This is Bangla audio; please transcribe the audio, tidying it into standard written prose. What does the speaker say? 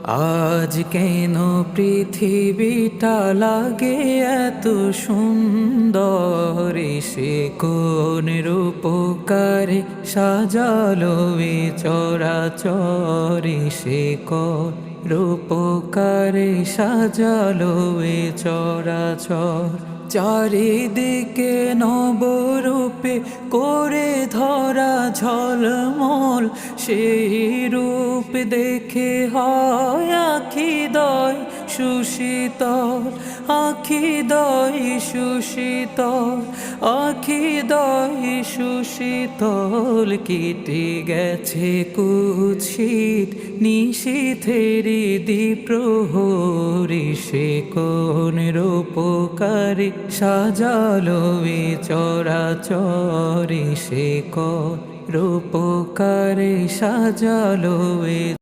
আজ কেন পৃথিবীটা লাগে এত সুন্দর, সে কোন রূপকারে সাজালো এ চরাচর, সে কোন রূপকারে সাজালো এ চরাচর। চারিদিকে নবরূপে করে ধরা ঝলমল, সেই রূপ দেখে হয় আখিদয় সুশীতল, আখিদয় সুশীতল, আখিদয় সুশীতল। কেটে গেছে কুৎসিত নিশীথেরি দ্বিপ্রহরী, সে কোন রূপকারে সাজালো এ চরাচর, সে কোন রূপকারে সাজালো এ